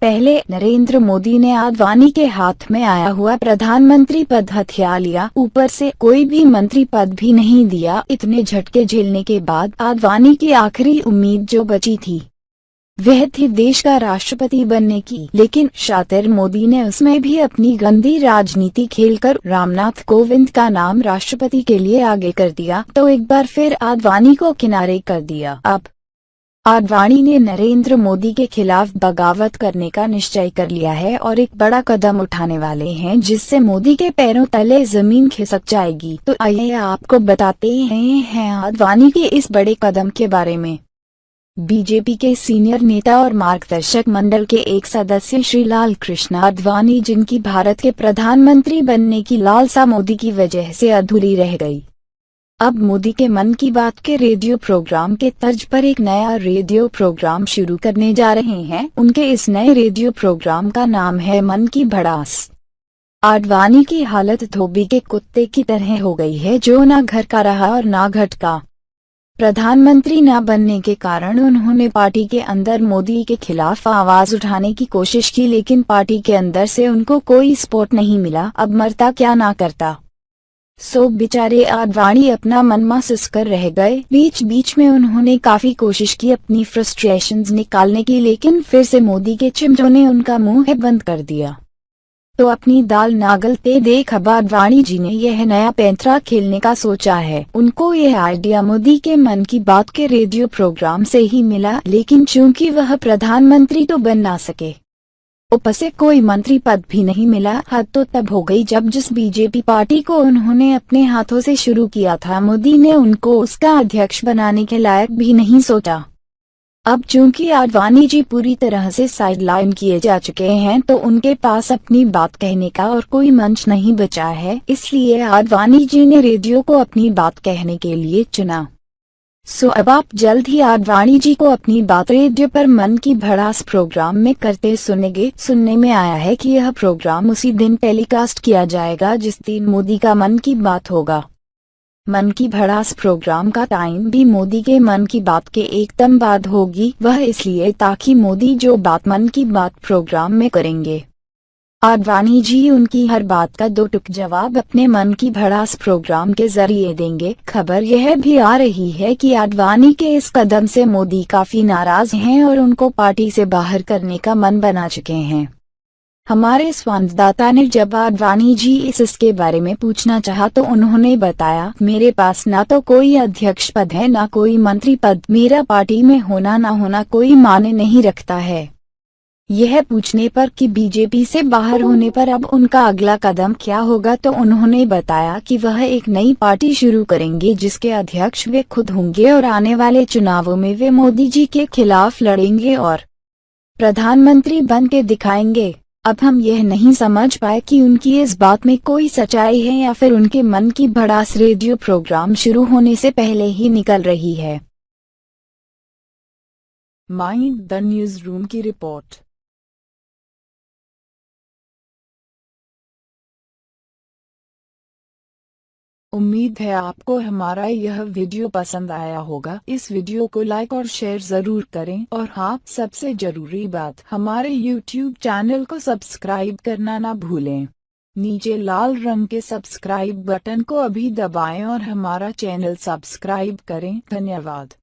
पहले नरेंद्र मोदी ने आडवाणी के हाथ में आया हुआ प्रधानमंत्री पद हथिया लिया, ऊपर से कोई भी मंत्री पद भी नहीं दिया। इतने झटके झेलने के बाद आडवाणी की आखिरी उम्मीद जो बची थी वह थी देश का राष्ट्रपति बनने की, लेकिन शातिर मोदी ने उसमें भी अपनी गंदी राजनीति खेलकर रामनाथ कोविंद का नाम राष्ट्रपति के लिए आगे कर दिया, तो एक बार फिर आडवाणी को किनारे कर दिया। अब आडवाणी ने नरेंद्र मोदी के खिलाफ बगावत करने का निश्चय कर लिया है और एक बड़ा कदम उठाने वाले हैं जिससे मोदी के पैरों तले जमीन खिसक जाएगी। तो आइए आपको बताते हैं आडवाणी के इस बड़े कदम के बारे में। बीजेपी के सीनियर नेता और मार्गदर्शक मंडल के एक सदस्य श्री लाल कृष्ण आडवाणी, जिनकी भारत के प्रधानमंत्री बनने की लालसा मोदी की वजह से अधूरी रह गई, अब मोदी के मन की बात के रेडियो प्रोग्राम के तर्ज पर एक नया रेडियो प्रोग्राम शुरू करने जा रहे हैं। उनके इस नए रेडियो प्रोग्राम का नाम है मन की भड़ास। आडवाणी की हालत धोबी के कुत्ते की तरह हो गई है, जो ना घर का रहा और ना घट का। प्रधानमंत्री न बनने के कारण उन्होंने पार्टी के अंदर मोदी के खिलाफ आवाज उठाने की कोशिश की, लेकिन पार्टी के अंदर से उनको कोई सपोर्ट नहीं मिला। अब मरता क्या ना करता। सो बेचारे आडवाणी अपना मन महसूस कर रह गए। बीच बीच में उन्होंने काफी कोशिश की अपनी फ्रस्ट्रेशंस निकालने की, लेकिन फिर से मोदी के चिमटों ने उनका मुंह बंद कर दिया। तो अपनी दाल नागलते देख अब आडवाणी जी ने यह नया पैंतरा खेलने का सोचा है। उनको यह आइडिया मोदी के मन की बात के रेडियो प्रोग्राम से ही मिला, लेकिन चूंकि वह प्रधानमंत्री तो बन ना सके, ऊपर से कोई मंत्री पद भी नहीं मिला। हद तो तब हो गई जब जिस बीजेपी पार्टी को उन्होंने अपने हाथों से शुरू किया था, मोदी ने उनको उसका अध्यक्ष बनाने के लायक भी नहीं सोचा। अब चूंकि आडवाणी जी पूरी तरह से साइडलाइन किए जा चुके हैं, तो उनके पास अपनी बात कहने का और कोई मंच नहीं बचा है। इसलिए आडवाणी जी ने रेडियो को अपनी बात कहने के लिए चुना। सो अब आप जल्द ही आडवाणी जी को अपनी बात रेडियो पर मन की भड़ास प्रोग्राम में करते सुनेंगे। सुनने में आया है कि यह प्रोग्राम उसी दिन टेलीकास्ट किया जाएगा जिस दिन मोदी का मन की बात होगा। मन की भड़ास प्रोग्राम का टाइम भी मोदी के मन की बात के एकदम बाद होगी। वह इसलिए ताकि मोदी जो बात मन की बात प्रोग्राम में करेंगे, आडवाणी जी उनकी हर बात का दो टुक जवाब अपने मन की भड़ास प्रोग्राम के जरिए देंगे। खबर यह भी आ रही है कि आडवाणी के इस कदम से मोदी काफी नाराज हैं और उनको पार्टी से बाहर करने का मन बना चुके हैं। हमारे संवाददाता ने जब आडवाणी जी इसके बारे में पूछना चाहा तो उन्होंने बताया, मेरे पास ना तो कोई अध्यक्ष पद है ना कोई मंत्री पद। मेरा पार्टी में होना ना होना कोई मायने नहीं रखता है। यह पूछने पर कि बीजेपी से बाहर होने पर अब उनका अगला कदम क्या होगा, तो उन्होंने बताया कि वह एक नई पार्टी शुरू करेंगे जिसके अध्यक्ष वे खुद होंगे और आने वाले चुनावों में वे मोदी जी के खिलाफ लड़ेंगे और प्रधानमंत्री बन के दिखाएंगे। अब हम यह नहीं समझ पाए कि उनकी इस बात में कोई सच्चाई है या फिर उनके मन की भड़ास रेडियो प्रोग्राम शुरू होने से पहले ही निकल रही है। माइंड द न्यूज रूम की रिपोर्ट। उम्मीद है आपको हमारा यह वीडियो पसंद आया होगा। इस वीडियो को लाइक और शेयर जरूर करें और हाँ, सबसे जरूरी बात, हमारे YouTube चैनल को सब्सक्राइब करना ना भूलें। नीचे लाल रंग के सब्सक्राइब बटन को अभी दबाएं और हमारा चैनल सब्सक्राइब करें। धन्यवाद।